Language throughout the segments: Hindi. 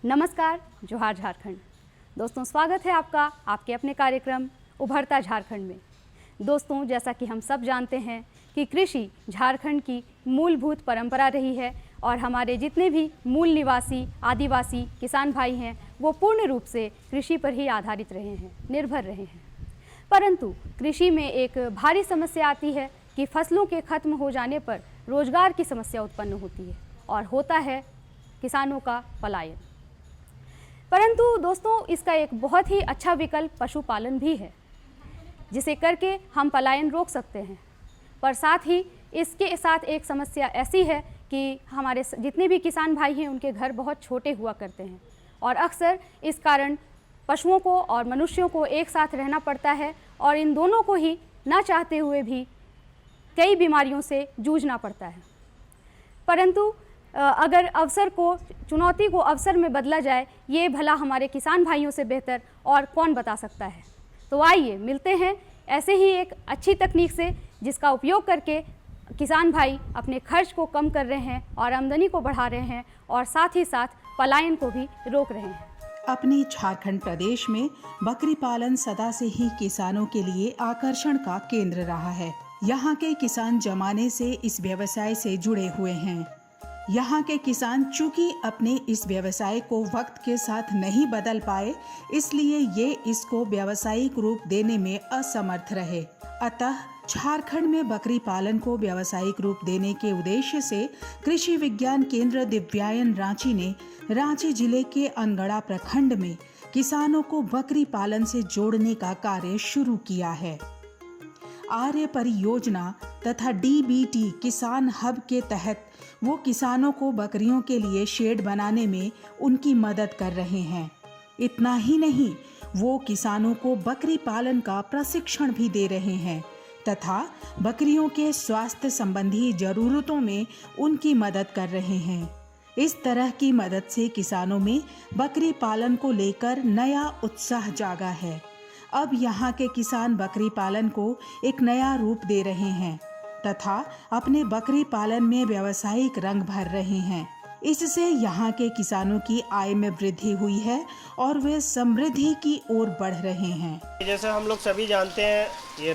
नमस्कार, जोहार झारखंड। दोस्तों, स्वागत है आपका आपके अपने कार्यक्रम उभरता झारखंड में। दोस्तों, जैसा कि हम सब जानते हैं कि कृषि झारखंड की मूलभूत परंपरा रही है और हमारे जितने भी मूल निवासी आदिवासी किसान भाई हैं वो पूर्ण रूप से कृषि पर ही आधारित रहे हैं, निर्भर रहे हैं। परंतु कृषि में एक भारी समस्या आती है कि फसलों के खत्म हो जाने पर रोजगार की समस्या उत्पन्न होती है और होता है किसानों का पलायन। परंतु दोस्तों, इसका एक बहुत ही अच्छा विकल्प पशुपालन भी है, जिसे करके हम पलायन रोक सकते हैं। पर साथ ही इसके साथ एक समस्या ऐसी है कि हमारे जितने भी किसान भाई हैं उनके घर बहुत छोटे हुआ करते हैं और अक्सर इस कारण पशुओं को और मनुष्यों को एक साथ रहना पड़ता है और इन दोनों को ही ना चाहते हुए भी कई बीमारियों से जूझना पड़ता है। परंतु अगर अवसर को, चुनौती को अवसर में बदला जाए, ये भला हमारे किसान भाइयों से बेहतर और कौन बता सकता है। तो आइए मिलते हैं ऐसे ही एक अच्छी तकनीक से, जिसका उपयोग करके किसान भाई अपने खर्च को कम कर रहे हैं और आमदनी को बढ़ा रहे हैं और साथ ही साथ पलायन को भी रोक रहे हैं। अपने झारखंड प्रदेश में बकरी पालन सदा से ही किसानों के लिए आकर्षण का केंद्र रहा है। यहाँ के किसान जमाने से इस व्यवसाय से जुड़े हुए हैं। यहाँ के किसान चूंकि अपने इस व्यवसाय को वक्त के साथ नहीं बदल पाए, इसलिए ये इसको व्यावसायिक रूप देने में असमर्थ रहे। अतः झारखंड में बकरी पालन को व्यावसायिक रूप देने के उद्देश्य से कृषि विज्ञान केंद्र दिव्यायन रांची ने रांची जिले के अनगढ़ा प्रखंड में किसानों को बकरी पालन से जोड़ने का कार्य शुरू किया है। आर्य परियोजना तथा डीबीटी किसान हब के तहत वो किसानों को बकरियों के लिए शेड बनाने में उनकी मदद कर रहे हैं। इतना ही नहीं, वो किसानों को बकरी पालन का प्रशिक्षण भी दे रहे हैं तथा बकरियों के स्वास्थ्य संबंधी जरूरतों में उनकी मदद कर रहे हैं। इस तरह की मदद से किसानों में बकरी पालन को लेकर नया उत्साह जागा है। अब यहाँ के किसान बकरी पालन को एक नया रूप दे रहे हैं तथा अपने बकरी पालन में व्यावसायिक रंग भर रहे हैं। इससे यहाँ के किसानों की आय में वृद्धि हुई है और वे समृद्धि की ओर बढ़ रहे हैं। जैसे हम लोग सभी जानते हैं, ये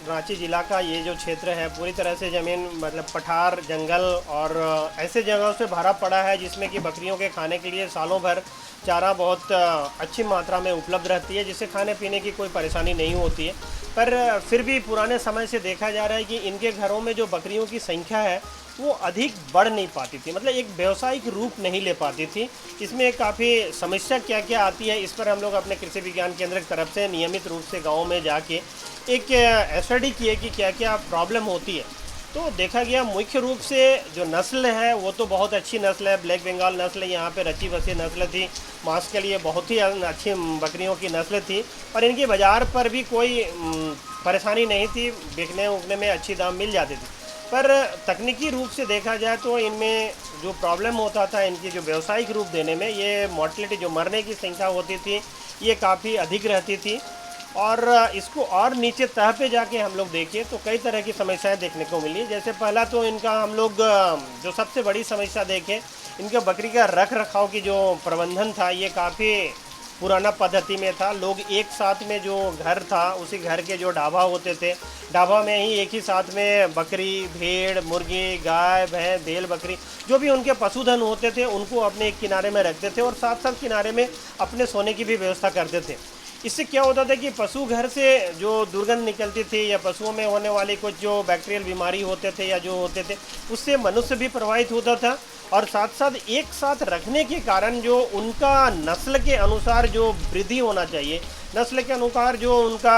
रांची जिला का ये जो क्षेत्र है पूरी तरह से ज़मीन मतलब पठार, जंगल और ऐसे जगहों से भरा पड़ा है, जिसमें कि बकरियों के खाने के लिए सालों भर चारा बहुत अच्छी मात्रा में उपलब्ध रहती है, जिससे खाने पीने की कोई परेशानी नहीं होती है। पर फिर भी पुराने समय से देखा जा रहा है कि इनके घरों में जो बकरियों की संख्या है वो अधिक बढ़ नहीं पाती थी, मतलब एक व्यावसायिक रूप नहीं ले पाती थी। इसमें काफ़ी समस्या क्या क्या आती है, इस पर हम लोग अपने कृषि विज्ञान केंद्र की तरफ से नियमित रूप से गाँव में जाके एक स्टडी किए कि क्या क्या प्रॉब्लम होती है। तो देखा गया मुख्य रूप से जो नस्ल है वो तो बहुत अच्छी नस्ल है, ब्लैक बंगाल नस्ल यहाँ पे रची बसी नस्ल थी, मांस के लिए बहुत ही अच्छी बकरियों की नस्ल थी और इनकी बाज़ार पर भी कोई परेशानी नहीं थी, बिकने उकने में अच्छी दाम मिल जाती थी। पर तकनीकी रूप से देखा जाए तो इनमें जो प्रॉब्लम होता था, इनकी जो व्यावसायिक रूप देने में, ये मोर्टेलिटी जो मरने की संख्या होती थी ये काफ़ी अधिक रहती थी और इसको और नीचे तह पे जाके हम लोग देखें तो कई तरह की समस्याएं देखने को मिली। जैसे पहला तो इनका हम लोग जो सबसे बड़ी समस्या देखें, इनका बकरी का रख रखाव की जो प्रबंधन था ये काफ़ी पुराना पद्धति में था। लोग एक साथ में जो घर था उसी घर के जो ढाबा होते थे, ढाबा में ही एक ही साथ में बकरी, भेड़, मुर्गी, गाय, भैंस, भेड़, बकरी जो भी उनके पशुधन होते थे उनको अपने एक किनारे में रखते थे और साथ साथ किनारे में अपने सोने की भी व्यवस्था करते थे। इससे क्या होता था कि पशु घर से जो दुर्गंध निकलती थी या पशुओं में होने वाली कुछ जो बैक्टीरियल बीमारी होते थे या जो होते थे उससे मनुष्य भी प्रभावित होता था और साथ साथ एक साथ रखने के कारण जो उनका नस्ल के अनुसार जो वृद्धि होना चाहिए, नस्ल के अनुसार जो उनका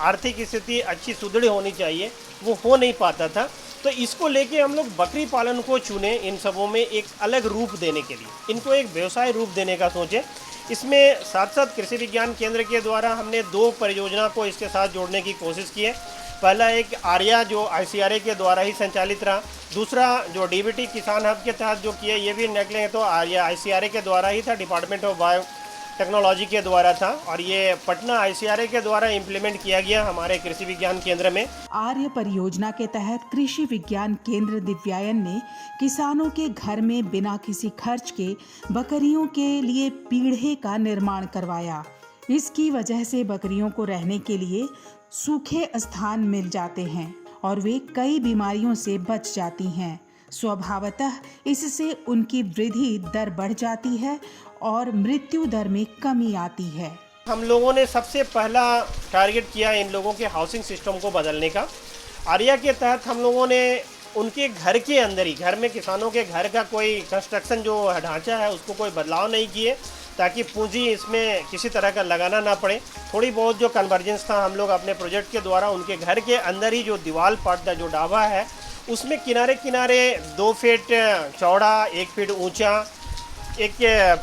आर्थिक स्थिति अच्छी सुदृढ़ होनी चाहिए वो हो नहीं पाता था। तो इसको लेके हम लोग बकरी पालन को चुने, इन सबों में एक अलग रूप देने के लिए, इनको एक व्यवसाय रूप देने का सोचे। इसमें साथ साथ कृषि विज्ञान केंद्र के द्वारा हमने 2 परियोजना को इसके साथ जोड़ने की कोशिश की है। पहला एक आर्या जो ICRA के द्वारा ही संचालित रहा, दूसरा जो डीबीटी किसान हब के तहत जो किया ये भी निकले तो आर्या ICRA के द्वारा ही था, डिपार्टमेंट ऑफ टेक्नोलॉजी के द्वारा था और ये पटना ICRA के द्वारा इम्प्लीमेंट किया गया हमारे कृषि विज्ञान केंद्र में। आर्य परियोजना के तहत कृषि विज्ञान केंद्र दिव्यायन ने किसानों के घर में बिना किसी खर्च के बकरियों के लिए पीढ़े का निर्माण करवाया। इसकी वजह से बकरियों को रहने के लिए सूखे स्थान मिल जाते हैं और वे कई बीमारियों से बच जाती हैं। स्वभावतः इससे उनकी वृद्धि दर बढ़ जाती है और मृत्यु दर में कमी आती है। हम लोगों ने सबसे पहला टारगेट किया इन लोगों के हाउसिंग सिस्टम को बदलने का। आर्या के तहत हम लोगों ने उनके घर के अंदर ही, घर में किसानों के घर का कोई कंस्ट्रक्शन जो ढांचा है उसको कोई बदलाव नहीं किए, ताकि पूंजी इसमें किसी तरह का लगाना ना पड़े। थोड़ी बहुत जो कन्वर्जेंस था हम लोग अपने प्रोजेक्ट के द्वारा उनके घर के अंदर ही जो दीवार पार्ट जो ढाबा है उसमें किनारे किनारे 2 फीट चौड़ा 1 फीट ऊंचा एक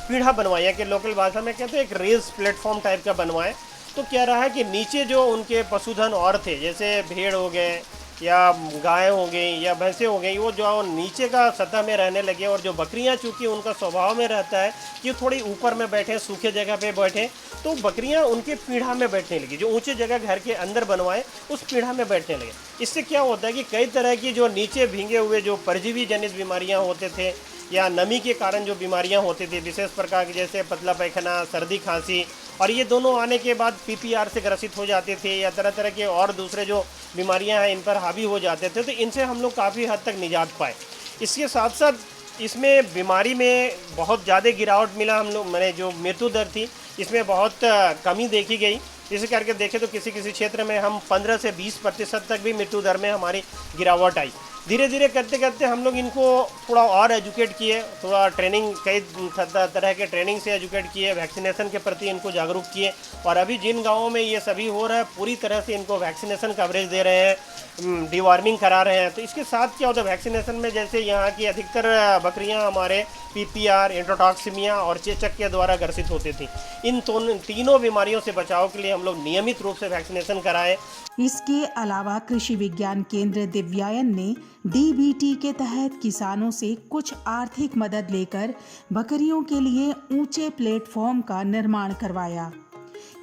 पीढ़ा बनवाया, कि लोकल भाषा में कहते हैं एक रेज प्लेटफॉर्म टाइप का बनवाए। तो क्या रहा है कि नीचे जो उनके पशुधन और थे, जैसे भेड़ हो गए या गाय हो गई या भैंसें हो गई, वो जो नीचे का सतह में रहने लगे। और जो बकरियां चूँकि उनका स्वभाव में रहता है कि थोड़ी ऊपर में बैठे, सूखे जगह पे बैठे, तो बकरियां उनके पीढ़ा में बैठने लगी। जो ऊंचे जगह घर के अंदर बनवाए उस पीढ़ा में बैठने लगे। इससे क्या होता है कि कई तरह की जो नीचे भींगे हुए जो परजीवी जनित बीमारियां होते थे या नमी के कारण जो बीमारियां होती थी, विशेष प्रकार की जैसे पतला पैखाना, सर्दी, खांसी, और ये दोनों आने के बाद PPR से ग्रसित हो जाते थे या तरह तरह के और दूसरे जो बीमारियां हैं इन पर हावी हो जाते थे, तो इनसे हम लोग काफ़ी हद तक निजात पाए। इसके साथ साथ इसमें बीमारी में बहुत ज़्यादा गिरावट मिला। हम लोग मैंने जो मृत्यु दर थी इसमें बहुत कमी देखी गई। इसे करके देखें तो किसी किसी क्षेत्र में हम 15 से 20% तक भी मृत्यु दर में हमारी गिरावट आई। धीरे धीरे करते करते हम लोग इनको थोड़ा और एजुकेट किए, थोड़ा ट्रेनिंग, कई तरह के ट्रेनिंग से एजुकेट किए, वैक्सीनेशन के प्रति इनको जागरूक किए। और अभी जिन गाँवों में ये सभी हो रहा है पूरी तरह से इनको वैक्सीनेशन कवरेज दे रहे हैं, डिवार्मिंग करा रहे हैं। तो इसके साथ क्या होता है, वैक्सीनेशन में जैसे यहाँ की अधिकतर बकरियाँ हमारे PPR, एंट्रोटॉक्सिमिया और चेचक के द्वारा ग्रसित होती थी। इन तीनों बीमारियों से बचाव के लिए हम लोग नियमित रूप से वैक्सीनेशन कराएं। इसके अलावा कृषि विज्ञान केंद्र दिव्यायन ने DBT के तहत किसानों से कुछ आर्थिक मदद लेकर बकरियों के लिए ऊंचे प्लेटफॉर्म का निर्माण करवाया।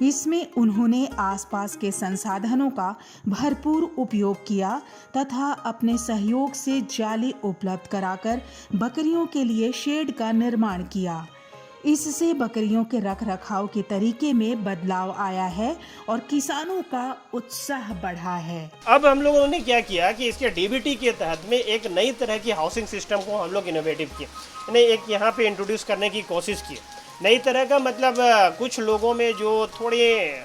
इसमें उन्होंने आसपास के संसाधनों का भरपूर उपयोग किया तथा अपने सहयोग से जाली उपलब्ध कराकर बकरियों के लिए शेड का निर्माण किया। इससे बकरियों के रखरखाव के तरीके में बदलाव आया है और किसानों का उत्साह बढ़ा है। अब हम लोगों ने क्या किया कि इसके DBT के तहत में एक नई तरह की हाउसिंग सिस्टम को हम लोग इनोवेटिव किए, यानी एक यहाँ पे इंट्रोड्यूस करने की कोशिश की। नई तरह का मतलब कुछ लोगों में जो थोड़े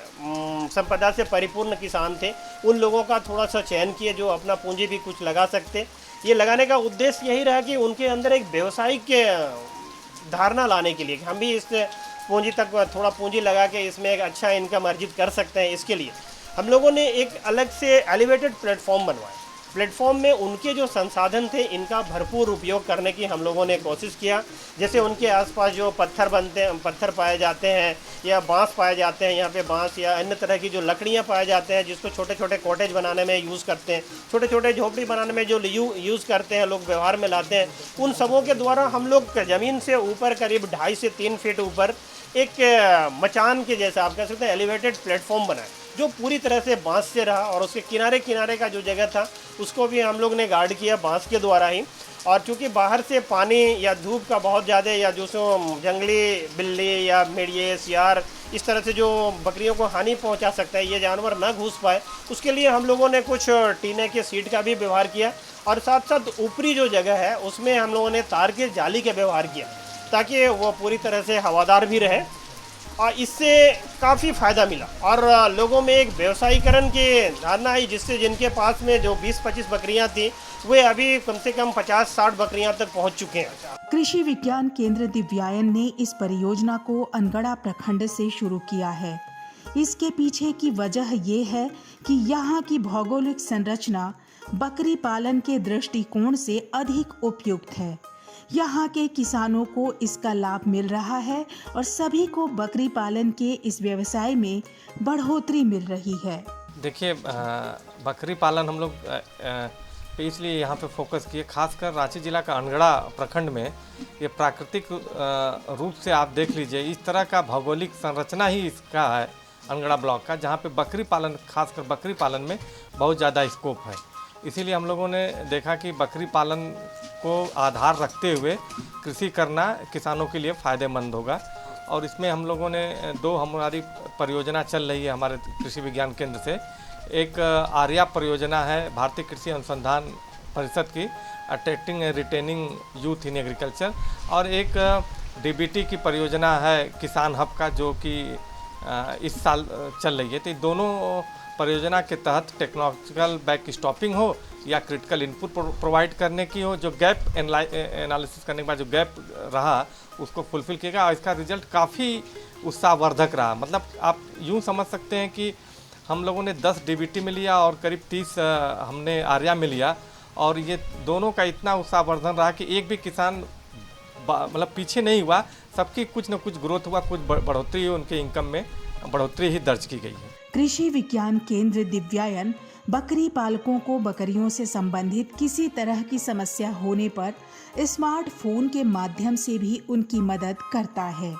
संपदा से परिपूर्ण किसान थे उन लोगों का थोड़ा सा चयन किए जो अपना पूंजी भी कुछ लगा सकते। ये लगाने का उद्देश्य यही रहा कि उनके अंदर एक व्यवसायिक धारणा लाने के लिए कि हम भी इस पूंजी तक थोड़ा पूंजी लगा के इसमें एक अच्छा इनकम अर्जित कर सकते हैं। इसके लिए हम लोगों ने एक अलग से एलिवेटेड प्लेटफॉर्म बनवाया। प्लेटफॉर्म में उनके जो संसाधन थे इनका भरपूर उपयोग करने की हम लोगों ने कोशिश किया। जैसे उनके आसपास जो पत्थर पाए जाते हैं या बांस पाए जाते हैं, यहाँ पे बांस या अन्य तरह की जो लकड़ियाँ पाए जाते हैं जिसको छोटे छोटे कॉटेज बनाने में यूज़ करते हैं, छोटे छोटे झोपड़ी बनाने में जो यूज़ करते हैं लोग व्यवहार में लाते हैं, उन सबों के द्वारा हम लोग ज़मीन से ऊपर करीब 2.5 से 3 फीट ऊपर एक मचान के जैसा आप कह सकते हैं एलिवेटेड प्लेटफॉर्म बनाए जो पूरी तरह से बांस से रहा। और उसके किनारे किनारे का जो जगह था उसको भी हम लोग ने गार्ड किया बांस के द्वारा ही। और चूँकि बाहर से पानी या धूप का बहुत ज़्यादा या जो जंगली बिल्ली या भेड़िए, सियार, इस तरह से जो बकरियों को हानि पहुंचा सकता है, ये जानवर ना घुस पाए, उसके लिए हम लोगों ने कुछ टीने के सीट का भी व्यवहार किया। और साथ साथ ऊपरी जो जगह है उसमें हम लोगों ने तार के जाली का व्यवहार किया ताकि वो पूरी तरह से हवादार भी रहे। और इससे काफ़ी फ़ायदा मिला और लोगों में एक व्यवसायीकरण की धारणा आई, जिससे जिनके पास में जो 20-25 बकरियां थी वे अभी कम से कम 50-60 बकरियां तक पहुंच चुके हैं। कृषि विज्ञान केंद्र दिव्यायन ने इस परियोजना को अनगढ़ा प्रखंड से शुरू किया है। इसके पीछे की वजह ये है कि यहाँ की भौगोलिक संरचना बकरी पालन के दृष्टिकोण से अधिक उपयुक्त है। यहाँ के किसानों को इसका लाभ मिल रहा है और सभी को बकरी पालन के इस व्यवसाय में बढ़ोतरी मिल रही है। देखिए, बकरी पालन हम लोग तो इसलिए यहाँ पे फोकस किए। खासकर रांची जिला का अनगढ़ा प्रखंड में ये प्राकृतिक रूप से आप देख लीजिए, इस तरह का भौगोलिक संरचना ही इसका है अनगढ़ा ब्लॉक का, जहाँ पे बकरी पालन, खासकर बकरी पालन में बहुत ज़्यादा स्कोप है। इसीलिए हम लोगों ने देखा कि बकरी पालन को आधार रखते हुए कृषि करना किसानों के लिए फ़ायदेमंद होगा। और इसमें हम लोगों ने हमारी परियोजना चल रही है हमारे कृषि विज्ञान केंद्र से। एक आर्या परियोजना है भारतीय कृषि अनुसंधान परिषद की, attracting and retaining youth in agriculture, और एक डीबीटी की परियोजना है किसान हब का, जो कि इस साल चल रही है। तो दोनों परियोजना के तहत टेक्नोलॉजिकल बैक स्टॉपिंग हो या क्रिटिकल इनपुट प्रोवाइड करने की हो, जो गैप एनालिसिस करने के बाद जो गैप रहा उसको फुलफिल किएगा। और इसका रिजल्ट काफ़ी उत्साहवर्धक रहा। मतलब आप यूँ समझ सकते हैं कि हम लोगों ने 10 डीबीटी में लिया और करीब 30 हमने आर्या में लिया, और ये दोनों का इतना उत्साहवर्धन रहा कि एक भी किसान मतलब पीछे नहीं हुआ। सबकी कुछ न कुछ ग्रोथ हुआ, कुछ बढ़ोतरी हुई, उनके इनकम में बढ़ोतरी ही दर्ज की गई है। कृषि विज्ञान केंद्र दिव्यायन बकरी पालकों को बकरियों से संबंधित किसी तरह की समस्या होने पर स्मार्टफोन के माध्यम से भी उनकी मदद करता है।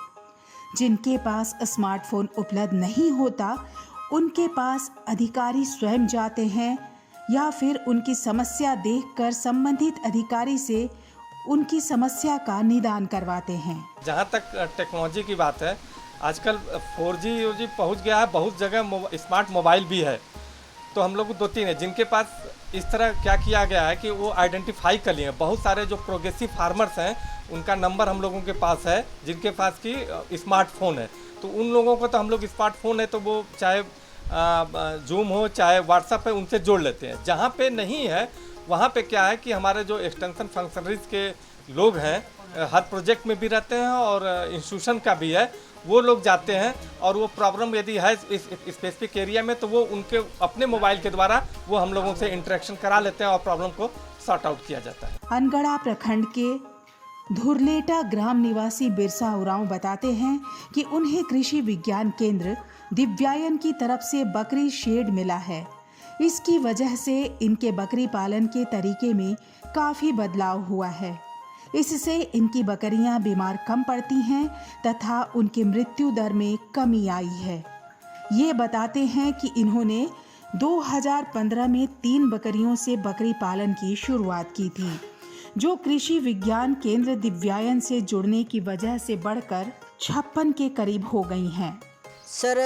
जिनके पास स्मार्टफोन उपलब्ध नहीं होता, उनके पास अधिकारी स्वयं जाते हैं या फिर उनकी समस्या देखकर संबंधित अधिकारी से उनकी समस्या का निदान करवाते हैं। जहाँ तक टेक्नोलॉजी की बात है, आजकल 4G पहुँच गया है, बहुत जगह स्मार्ट मोबाइल भी है। तो हम लोग 2-3 हैं जिनके पास इस तरह क्या किया गया है कि वो आइडेंटिफाई कर लिए। बहुत सारे जो प्रोग्रेसिव फार्मर्स हैं उनका नंबर हम लोगों के पास है, जिनके पास की स्मार्टफोन है। तो उन लोगों को तो हम लोग स्मार्टफोन है तो वो चाहे जूम हो चाहे व्हाट्सएप है, उनसे जोड़ लेते हैं। जहाँ पे नहीं है वहाँ पे क्या है कि हमारे जो एक्सटेंशन फंक्शनरीज के लोग हैं, हर प्रोजेक्ट में भी रहते हैं और इंस्टीट्यूशन का भी है, वो लोग जाते हैं और वो प्रॉब्लम यदि है इस स्पेसिफिक एरिया में तो वो उनके अपने मोबाइल के द्वारा वो हम लोगों से इंटरेक्शन करा लेते हैं और प्रॉब्लम को सॉर्ट आउट किया जाता है। अनगढ़ा प्रखंड के धुरलेटा ग्राम निवासी बिरसा उरांव बताते हैं कि उन्हें कृषि विज्ञान केंद्र दिव्यायन की तरफ से बकरी शेड मिला है। इसकी वजह से इनके बकरी पालन के तरीके में काफी बदलाव हुआ है। इससे इनकी बकरियां बीमार कम पड़ती हैं तथा उनकी मृत्यु दर में कमी आई है। ये बताते हैं कि इन्होंने 2015 में 3 बकरियों से बकरी पालन की शुरुआत की थी, जो कृषि विज्ञान केंद्र दिव्यायन से जुड़ने की वजह से बढ़कर 56 के करीब हो गई हैं। सर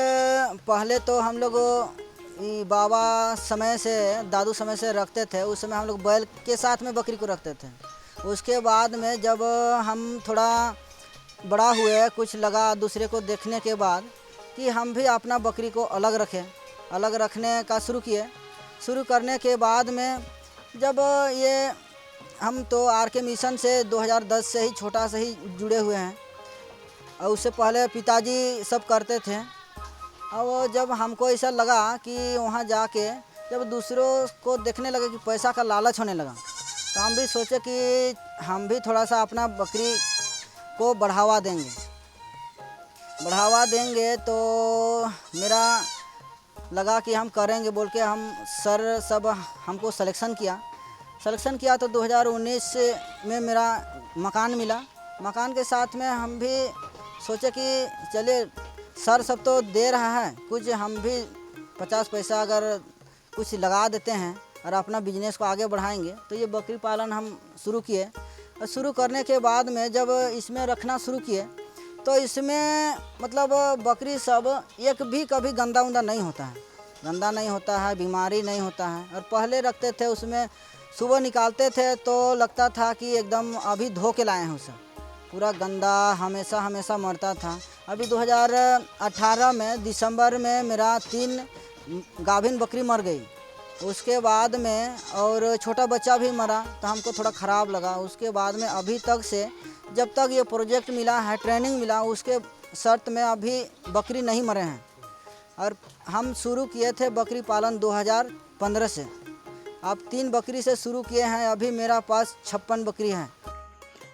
पहले तो हम लोग बाबा समय से, दादू समय से रखते थे। उस समय हम लोग बैल के साथ में बकरी को रखते थे। उसके बाद में जब हम थोड़ा बड़ा हुए, कुछ लगा दूसरे को देखने के बाद कि हम भी अपना बकरी को अलग रखें, अलग रखने का शुरू किए। शुरू करने के बाद में जब ये हम तो आर.के. मिशन से 2010 से ही छोटा से ही जुड़े हुए हैं, और उससे पहले पिताजी सब करते थे। और जब हमको ऐसा लगा कि वहाँ जाके जब दूसरों को देखने लगे कि पैसा का लालच होने लगा, तो हम भी सोचे कि हम भी थोड़ा सा अपना बकरी को बढ़ावा देंगे। तो मेरा लगा कि हम करेंगे बोल के हम सर सब हमको सिलेक्शन किया। तो 2019 में मेरा मकान मिला। मकान के साथ में हम भी सोचे कि चलिए सर सब तो दे रहा है, कुछ हम भी 50 पैसा अगर कुछ लगा देते हैं और अपना बिजनेस को आगे बढ़ाएंगे। तो ये बकरी पालन हम शुरू किए। और शुरू करने के बाद में जब इसमें रखना शुरू किए तो इसमें मतलब बकरी सब एक भी कभी गंदा नहीं होता है, बीमारी नहीं होता है। और पहले रखते थे उसमें सुबह निकालते थे तो लगता था कि एकदम अभी धो के लाए हैं, उसे पूरा गंदा हमेशा मरता था। अभी 2018 में दिसंबर में मेरा 3 गाभिन बकरी मर गई। उसके बाद में और छोटा बच्चा भी मरा तो हमको थोड़ा ख़राब लगा। उसके बाद में अभी तक से जब तक ये प्रोजेक्ट मिला है, ट्रेनिंग मिला, उसके शर्त में अभी बकरी नहीं मरे हैं। और हम शुरू किए थे बकरी पालन 2015 से। अब 3 बकरी से शुरू किए हैं, अभी मेरा पास 56 बकरी हैं।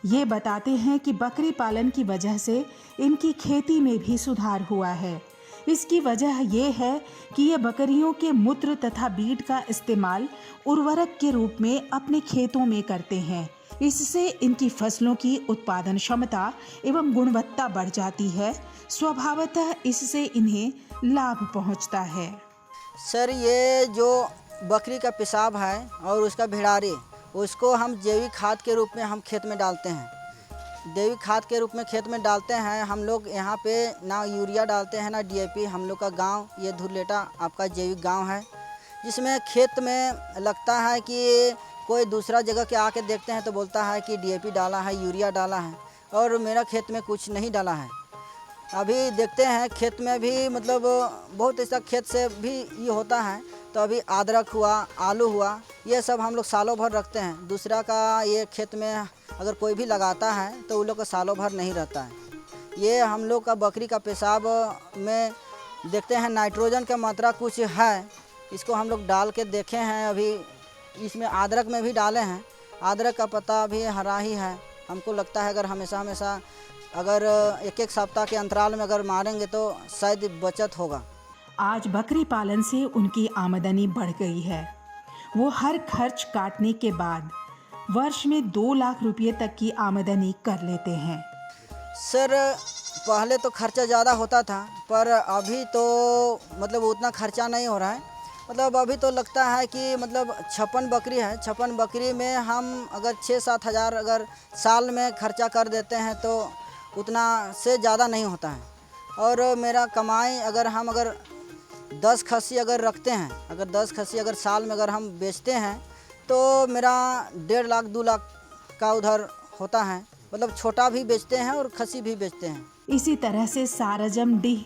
ये बताते हैं कि बकरी पालन की वजह से इनकी खेती में भी सुधार हुआ है। इसकी वजह ये है कि ये बकरियों के मूत्र तथा बीट का इस्तेमाल उर्वरक के रूप में अपने खेतों में करते हैं। इससे इनकी फसलों की उत्पादन क्षमता एवं गुणवत्ता बढ़ जाती है। स्वभावतः इससे इन्हें लाभ पहुंचता है। सर, ये जो बकरी का पेशाब है और उसका भिड़ारी, उसको हम जैविक खाद के रूप में हम खेत में डालते हैं। जैविक खाद के रूप में खेत में डालते हैं हम लोग। यहाँ पे ना यूरिया डालते हैं ना डीएपी। हम लोग का गांव ये धुरलेटा आपका जैविक गांव है, जिसमें खेत में लगता है कि कोई दूसरा जगह के आके देखते हैं तो बोलता है कि डीएपी डाला है, यूरिया डाला है, और मेरा खेत में कुछ नहीं डाला है। अभी देखते हैं खेत में भी मतलब बहुत ऐसा खेत से भी ये होता है। तो अभी अदरक हुआ, आलू हुआ, ये सब हम लोग सालों भर रखते हैं। दूसरा का ये खेत में अगर कोई भी लगाता है तो उन लोग का सालों भर नहीं रहता है। ये हम लोग का बकरी का पेशाब में देखते हैं नाइट्रोजन का मात्रा कुछ है, इसको हम लोग डाल के देखे हैं। अभी इसमें अदरक में भी डाले हैं। अदरक का पत्ता अभी हरा ही है। हमको लगता है अगर हमेशा अगर एक सप्ताह के अंतराल में अगर मारेंगे तो शायद बचत होगा। आज बकरी पालन से उनकी आमदनी बढ़ गई है। वो हर खर्च काटने के बाद वर्ष में 2 लाख रुपए तक की आमदनी कर लेते हैं। सर, पहले तो खर्चा ज़्यादा होता था, पर अभी तो मतलब उतना खर्चा नहीं हो रहा है। मतलब अभी तो लगता है कि मतलब 56 बकरी है। 56 बकरी में हम अगर 6-7 हज़ार अगर साल में खर्चा कर देते हैं तो उतना से ज़्यादा नहीं होता है। और मेरा कमाई अगर हम 10 खस्सी अगर रखते हैं, अगर 10 खस्सी अगर साल में अगर हम बेचते हैं तो मेरा 1.5 लाख 2 लाख का उधर होता है। मतलब छोटा भी बेचते हैं और खस्सी भी बेचते हैं। इसी तरह से सारजम डीह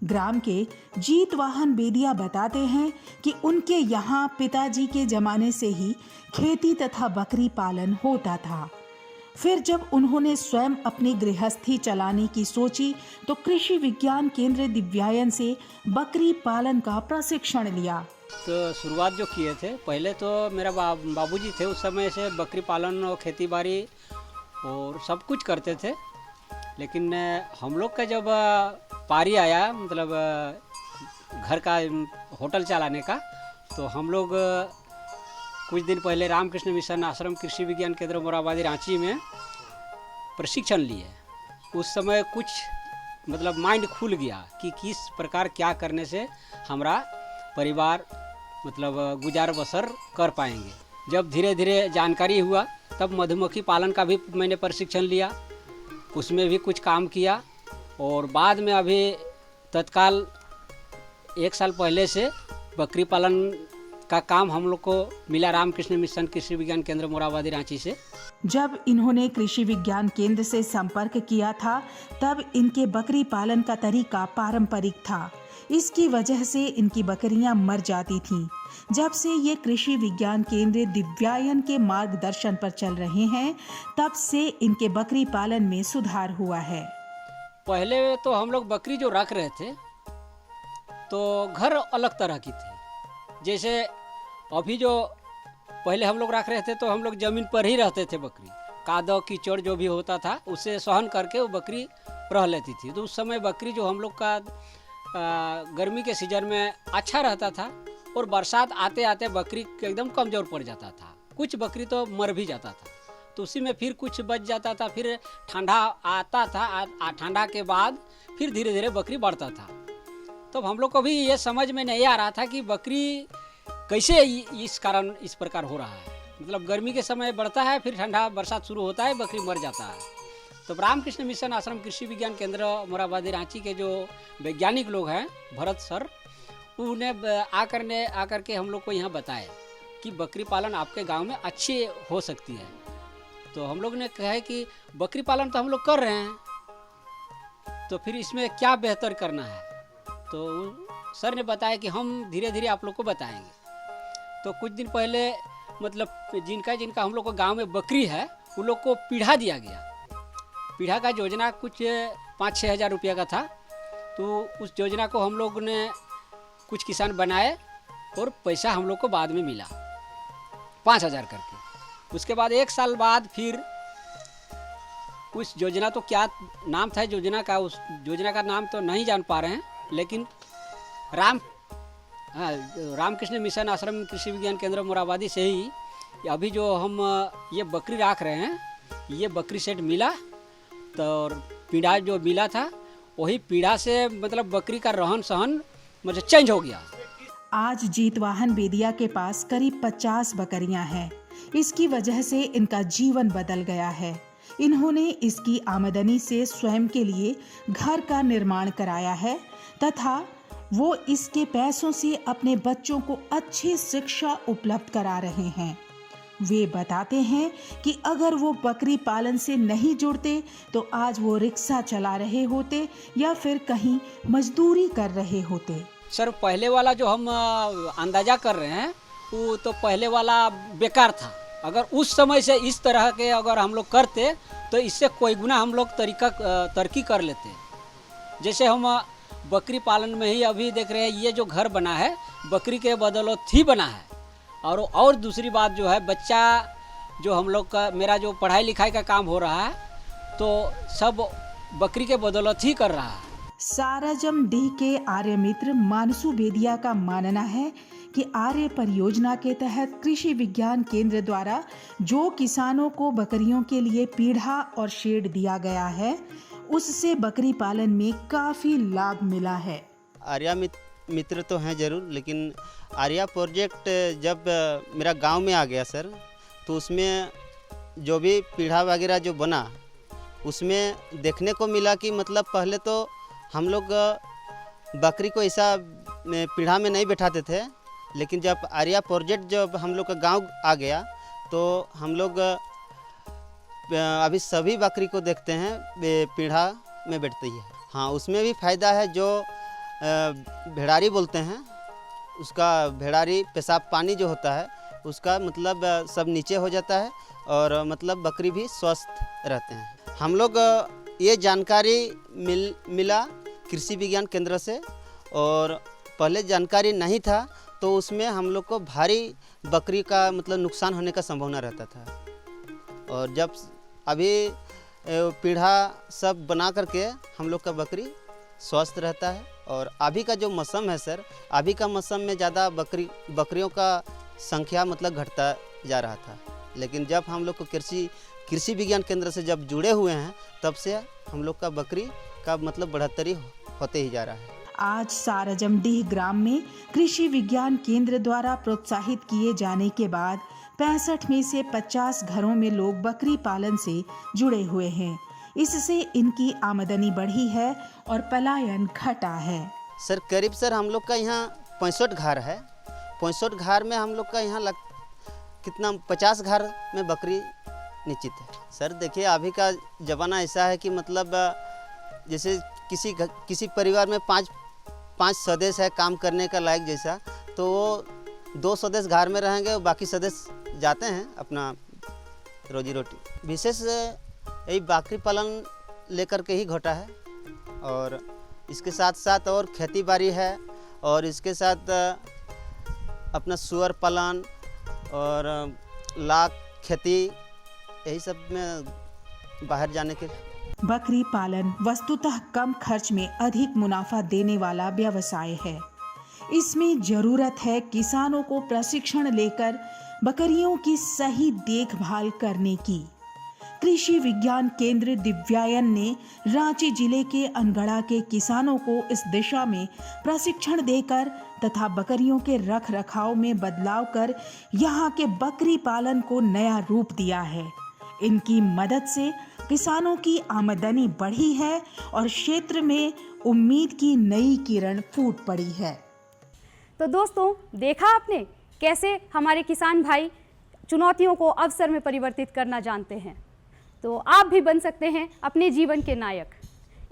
ग्राम के जीत वाहन बेदिया बताते हैं कि उनके यहाँ पिताजी के जमाने से ही खेती तथा बकरी पालन होता था। फिर जब उन्होंने स्वयं अपनी गृहस्थी चलाने की सोची तो कृषि विज्ञान केंद्र दिव्यायन से बकरी पालन का प्रशिक्षण लिया। तो शुरुआत जो किए थे, पहले तो मेरा बाबूजी थे, उस समय से बकरी पालन और खेती बाड़ी और सब कुछ करते थे। लेकिन हम लोग का जब पारी आया, मतलब घर का होटल चलाने का, तो हम लोग कुछ दिन पहले रामकृष्ण मिशन आश्रम कृषि विज्ञान केंद्र मोराबादी रांची में प्रशिक्षण लिए। उस समय कुछ मतलब माइंड खुल गया कि किस प्रकार क्या करने से हमारा परिवार मतलब गुजार बसर कर पाएंगे। जब धीरे धीरे जानकारी हुआ तब मधुमक्खी पालन का भी मैंने प्रशिक्षण लिया, उसमें भी कुछ काम किया। और बाद में अभी तत्काल 1 साल पहले से बकरी पालन का काम हम लोग को मिला रामकृष्ण मिशन कृषि विज्ञान केंद्र मोराबादी रांची से। जब इन्होंने कृषि विज्ञान केंद्र से संपर्क किया था तब इनके बकरी पालन का तरीका पारंपरिक था। इसकी वजह से इनकी बकरियां मर जाती थीं। जब से ये कृषि विज्ञान केंद्र दिव्यायन के मार्गदर्शन पर चल रहे हैं तब से इनके बकरी पालन में सुधार हुआ है। पहले तो हम लोग बकरी जो रख रहे थे तो घर अलग तरह की थी। जैसे अभी जो पहले हम लोग रख रहे थे तो हम लोग ज़मीन पर ही रहते थे। बकरी कादव कीचड़ जो भी होता था उससे सहन करके वो बकरी रह लेती थी। तो उस समय बकरी जो हम लोग का गर्मी के सीजन में अच्छा रहता था और बरसात आते आते बकरी एकदम कमज़ोर पड़ जाता था। कुछ बकरी तो मर भी जाता था, तो उसी में फिर कुछ बच जाता था। फिर ठंडा आता था, ठंडा के बाद फिर धीरे धीरे बकरी बढ़ता था। तो हम लोग को भी ये समझ में नहीं आ रहा था कि बकरी कैसे इस कारण इस प्रकार हो रहा है। मतलब गर्मी के समय बढ़ता है, फिर ठंडा बरसात शुरू होता है, बकरी मर जाता है। तो रामकृष्ण मिशन आश्रम कृषि विज्ञान केंद्र मोराबादी रांची के जो वैज्ञानिक लोग हैं, भरत सर, उन्हें आकर के हम लोग को यहाँ बताया कि बकरी पालन आपके गांव में अच्छी हो सकती है। तो हम लोग ने कहा कि बकरी पालन तो हम लोग कर रहे हैं, तो फिर इसमें क्या बेहतर करना है। तो सर ने बताया कि हम धीरे धीरे आप लोग को बताएंगे। तो कुछ दिन पहले मतलब जिनका हम लोग को गांव में बकरी है उन लोग को पीढ़ा दिया गया। पीढ़ा का योजना कुछ 5-6 हज़ार रुपया का था। तो उस योजना को हम लोग ने कुछ किसान बनाए और पैसा हम लोग को बाद में मिला 5,000 करके। उसके बाद 1 साल बाद फिर उस योजना, तो क्या नाम था योजना का, उस योजना का नाम तो नहीं जान पा रहे हैं, लेकिन रामकृष्ण मिशन आश्रम कृषि विज्ञान केंद्र मोराबादी से ही अभी जो हम ये बकरी रख रहे हैं, ये बकरी सेट मिला तो पीढ़ा जो मिला था वही पीढ़ा से मतलब बकरी का रहन सहन मतलब चेंज हो गया। आज जीतवाहन बेदिया के पास करीब 50 बकरियां हैं। इसकी वजह से इनका जीवन बदल गया है। इन्होंने इसकी आमदनी से स्वयं के लिए घर का निर्माण कराया है तथा वो इसके पैसों से अपने बच्चों को अच्छी शिक्षा उपलब्ध करा रहे हैं। वे बताते हैं कि अगर वो बकरी पालन से नहीं जुड़ते तो आज वो रिक्शा चला रहे होते या फिर कहीं मजदूरी कर रहे होते। सर पहले वाला जो हम अंदाजा कर रहे हैं वो तो पहले वाला बेकार था। अगर उस समय से इस तरह के अगर हम लोग करते तो इससे कोई गुना हम लोग तरक्की कर लेते। जैसे हम बकरी पालन में ही अभी देख रहे हैं, ये जो घर बना है बकरी के बदौलत ही बना है। और दूसरी बात जो है, बच्चा जो हम लोग का मेरा जो पढ़ाई लिखाई का काम हो रहा है तो सब बकरी के बदौलत ही कर रहा है। साराजम डीह के आर्य मित्र मानसू बेदिया का मानना है कि आर्य परियोजना के तहत कृषि विज्ञान केंद्र द्वारा जो किसानों को बकरियों के लिए पीढ़ा और शेड दिया गया है उससे बकरी पालन में काफी लाभ मिला है। आर्या मित्र तो हैं ज़रूर, लेकिन आर्या प्रोजेक्ट जब मेरा गांव में आ गया सर, तो उसमें जो भी पीढ़ा वगैरह जो बना उसमें देखने को मिला कि मतलब पहले तो हम लोग बकरी को ऐसा पीढ़ा में नहीं बैठाते थे, लेकिन जब आर्या प्रोजेक्ट जब हम लोग का गांव आ गया तो हम लोग अभी सभी बकरी को देखते हैं पीढ़ा में बैठती है। हाँ, उसमें भी फ़ायदा है। जो भेड़ारी बोलते हैं उसका भेड़ारी पेशाब पानी जो होता है उसका मतलब सब नीचे हो जाता है और मतलब बकरी भी स्वस्थ रहते हैं। हम लोग ये जानकारी मिला कृषि विज्ञान केंद्र से, और पहले जानकारी नहीं था तो उसमें हम लोग को भारी बकरी का मतलब नुकसान होने का संभावना रहता था। और जब अभी पीढ़ा सब बना करके हम लोग का बकरी स्वस्थ रहता है। और अभी का जो मौसम है सर, अभी का मौसम में ज़्यादा बकरियों का संख्या मतलब घटता जा रहा था, लेकिन जब हम लोग को कृषि विज्ञान केंद्र से जब जुड़े हुए हैं तब से हम लोग का बकरी का मतलब बढ़ोतरी होते ही जा रहा है। आज साराजम डीह ग्राम में कृषि विज्ञान केंद्र द्वारा प्रोत्साहित किए जाने के बाद 65 में से 50 घरों में लोग बकरी पालन से जुड़े हुए हैं। इससे इनकी आमदनी बढ़ी है और पलायन घटा है। सर करीब सर हम लोग का यहाँ 65 घर है। 65 घर में हम लोग का यहाँ कितना 50 घर में बकरी निश्चित है। सर देखिए अभी का ज़माना ऐसा है कि मतलब जैसे किसी परिवार में पाँच सदस्य है काम करने का लायक जैसा, तो वो 2 सदस्य घर में रहेंगे और बाकी सदस्य जाते हैं अपना रोजी रोटी। विशेष यही बकरी पालन लेकर के ही घटा है, और इसके साथ साथ और खेती बाड़ी है, और इसके साथ अपना सुअर पालन और लाख खेती, यही सब में बाहर जाने के। बकरी पालन वस्तुतः कम खर्च में अधिक मुनाफा देने वाला व्यवसाय है। इसमें जरूरत है किसानों को प्रशिक्षण लेकर बकरियों की सही देखभाल करने की। कृषि विज्ञान केंद्र दिव्यायन ने रांची जिले के अनगढ़ा के किसानों को इस दिशा में प्रशिक्षण देकर तथा बकरियों के रख रखाव में बदलाव कर यहाँ के बकरी पालन को नया रूप दिया है। इनकी मदद से किसानों की आमदनी बढ़ी है और क्षेत्र में उम्मीद की नई किरण फूट पड़ी है। तो दोस्तों, देखा आपने कैसे हमारे किसान भाई चुनौतियों को अवसर में परिवर्तित करना जानते हैं। तो आप भी बन सकते हैं अपने जीवन के नायक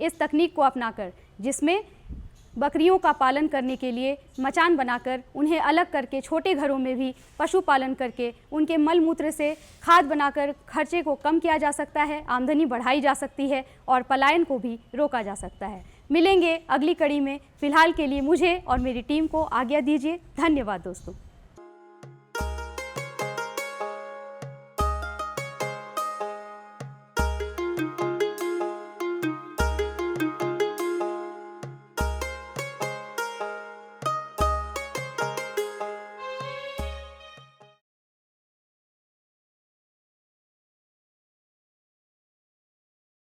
इस तकनीक को अपनाकर, जिसमें बकरियों का पालन करने के लिए मचान बनाकर उन्हें अलग करके छोटे घरों में भी पशुपालन करके उनके मल मूत्र से खाद बनाकर खर्चे को कम किया जा सकता है, आमदनी बढ़ाई जा सकती है और पलायन को भी रोका जा सकता है। मिलेंगे अगली कड़ी में। फिलहाल के लिए मुझे और मेरी टीम को आज्ञा दीजिए। धन्यवाद दोस्तों।